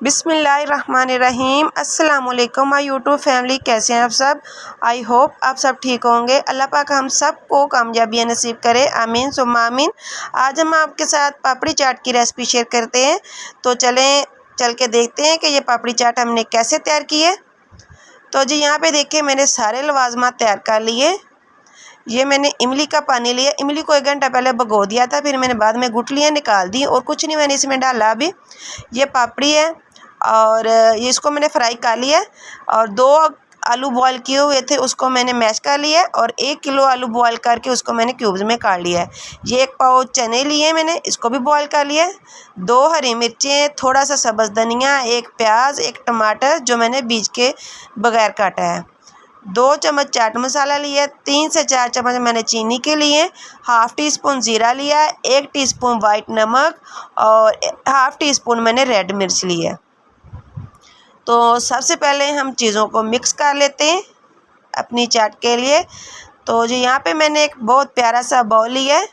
बिस्मिल्लाहिर्रहमानिर्रहीम। अस्सलाम वालेकुम माय यूट्यूब फैमिली, कैसे हैं आप सब। आई होप आप सब ठीक होंगे। अल्लाह पाक हम सब को कामयाबियाँ नसीब करे, आमीन सुम्मा आमीन। आज हम आपके साथ पापड़ी चाट की रेसिपी शेयर करते हैं, तो चल के देखते हैं कि ये पापड़ी चाट हमने कैसे तैयार की है। तो जी यहाँ पे देखिए मैंने सारे लवाजमात तैयार कर लिए। ये मैंने इमली का पानी लिया, इमली को 1 घंटा पहले भिगो दिया था, फिर मैंने बाद में गुठलियाँ निकाल दी और कुछ नहीं मैंने इसमें डाला अभी। ये पापड़ी है और ये इसको मैंने फ्राई कर लिया और 2 आलू बॉयल किए हुए थे उसको मैंने मैश कर लिया और 1 किलो आलू बॉयल करके उसको मैंने क्यूब्स में काट लिया है। ये 1 पाव चने लिए मैंने, इसको भी बॉयल कर लिया है। 2 हरी मिर्चें, थोड़ा सा सब्ज़ धनिया, 1 प्याज, 1 टमाटर जो मैंने बीज के बगैर काटा है। 2 चम्मच चाट मसाला लिया, 3 से 4 चम्मच मैंने चीनी के लिए, हाफ़ टी स्पून ज़ीरा लिया, 1 टीस्पून वाइट नमक और हाफ़ टी स्पून मैंने रेड मिर्च लिया। तो सबसे पहले हम चीज़ों को मिक्स कर लेते हैं अपनी चाट के लिए। तो जी यहाँ पे मैंने एक बहुत प्यारा सा बाउल लिया है,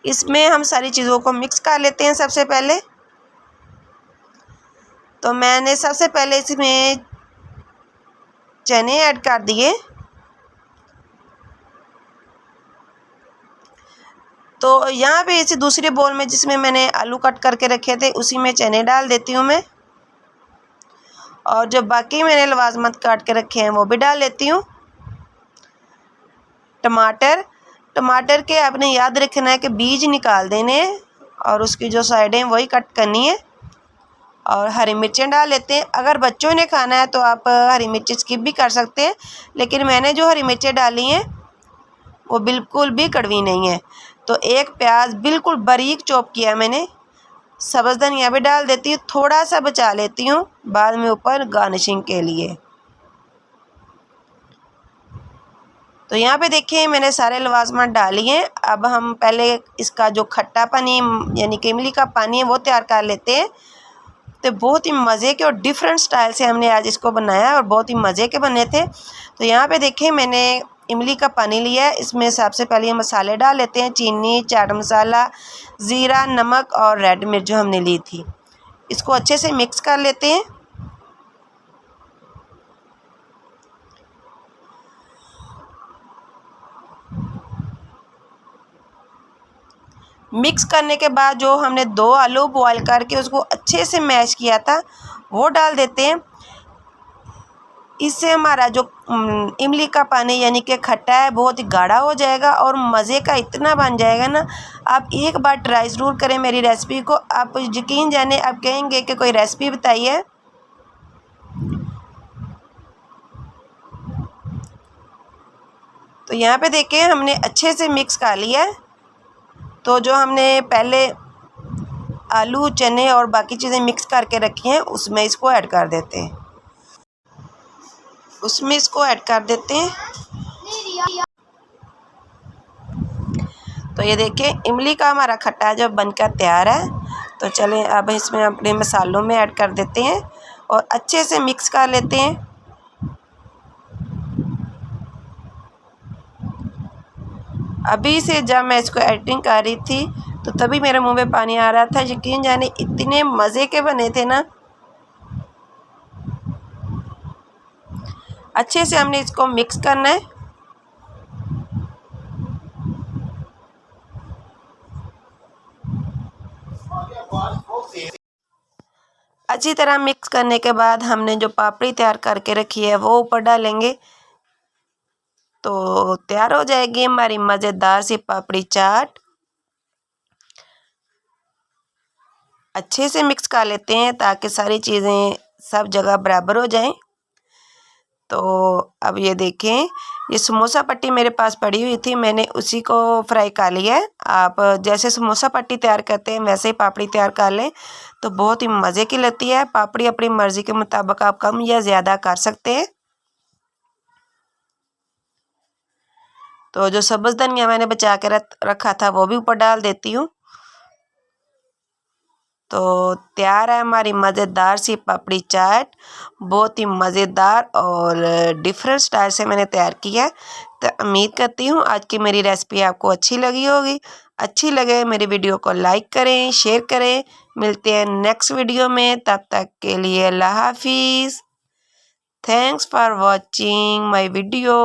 इसमें हम सारी चीज़ों को मिक्स कर लेते हैं। सबसे पहले तो मैंने सबसे पहले इसमें चने ऐड कर दिए। तो यहाँ पे इसी दूसरे बोल में जिसमें मैंने आलू कट करके रखे थे उसी में चने डाल देती हूँ मैं, और जो बाकी मैंने लवाजमत काट के रखे हैं वो भी डाल लेती हूँ। टमाटर के आपने याद रखना है कि बीज निकाल देने हैं और उसकी जो साइडें वही कट करनी है। और हरी मिर्चें डाल लेते हैं। अगर बच्चों ने खाना है तो आप हरी मिर्चें स्किप भी कर सकते हैं, लेकिन मैंने जो हरी मिर्चें डाली हैं वो बिल्कुल भी कड़वी नहीं है। तो 1 प्याज बिल्कुल बारीक चॉप किया मैंने। सब्ज़ धनिया भी डाल देती हूँ, थोड़ा सा बचा लेती हूँ बाद में ऊपर गार्निशिंग के लिए। तो यहाँ पे देखिए मैंने सारे लवाजमात डाली हैं। अब हम पहले इसका जो खट्टा पानी यानी कि इमली का पानी है वो तैयार कर लेते हैं। तो बहुत ही मज़े के और डिफरेंट स्टाइल से हमने आज इसको बनाया और बहुत ही मज़े के बने थे। तो यहाँ पे देखिए मैंने इमली का पानी लिया है, इसमें सबसे पहले ये मसाले डाल लेते हैं। चीनी, चाट मसाला, ज़ीरा, नमक और रेड मिर्च जो हमने ली थी, इसको अच्छे से मिक्स कर लेते हैं। मिक्स करने के बाद जो हमने 2 आलू बॉयल करके उसको अच्छे से मैश किया था वो डाल देते हैं। इससे हमारा जो इमली का पानी यानी कि खट्टा है बहुत ही गाढ़ा हो जाएगा और मज़े का इतना बन जाएगा ना। आप एक बार ट्राई ज़रूर करें मेरी रेसिपी को, आप यकीन जाने आप कहेंगे कि कोई रेसिपी बताई है। तो यहाँ पे देखिए हमने अच्छे से मिक्स कर लिया है। तो जो हमने पहले आलू, चने और बाकी चीज़ें मिक्स करके रखी हैं उसमें इसको ऐड कर देते हैं, तो ये देखिए इमली का हमारा खट्टा जब बनकर तैयार है। तो चलें अब इसमें अपने मसालों में ऐड कर देते हैं और अच्छे से मिक्स कर लेते हैं। अभी से जब मैं इसको एडिटिंग कर रही थी तो तभी मेरे मुंह में पानी आ रहा था, यकीन जाने इतने मज़े के बने थे ना। अच्छे से हमने इसको मिक्स करना है। अच्छी तरह मिक्स करने के बाद हमने जो पापड़ी तैयार करके रखी है वो ऊपर डालेंगे, तो तैयार हो जाएगी हमारी मज़ेदार सी पापड़ी चाट। अच्छे से मिक्स कर लेते हैं ताकि सारी चीज़ें सब जगह बराबर हो जाएं। तो अब ये देखें ये समोसा पट्टी मेरे पास पड़ी हुई थी, मैंने उसी को फ्राई कर लिया है। आप जैसे समोसा पट्टी तैयार करते हैं वैसे ही पापड़ी तैयार कर लें तो बहुत ही मज़े की लगती है। पापड़ी अपनी मर्ज़ी के मुताबिक आप कम या ज़्यादा कर सकते हैं। तो जो सब्ज़ धनिया मैंने बचा के रखा था वो भी ऊपर डाल देती हूँ। तो तैयार है हमारी मज़ेदार सी पापड़ी चाट, बहुत ही मज़ेदार और डिफरेंट स्टाइल से मैंने तैयार किया है। उम्मीद करती हूँ आज की मेरी रेसिपी आपको अच्छी लगी होगी। अच्छी लगे मेरी वीडियो को लाइक करें, शेयर करें। मिलते हैं नेक्स्ट वीडियो में, तब तक के लिए अल्लाह हाफिज़। Thanks for watching my video.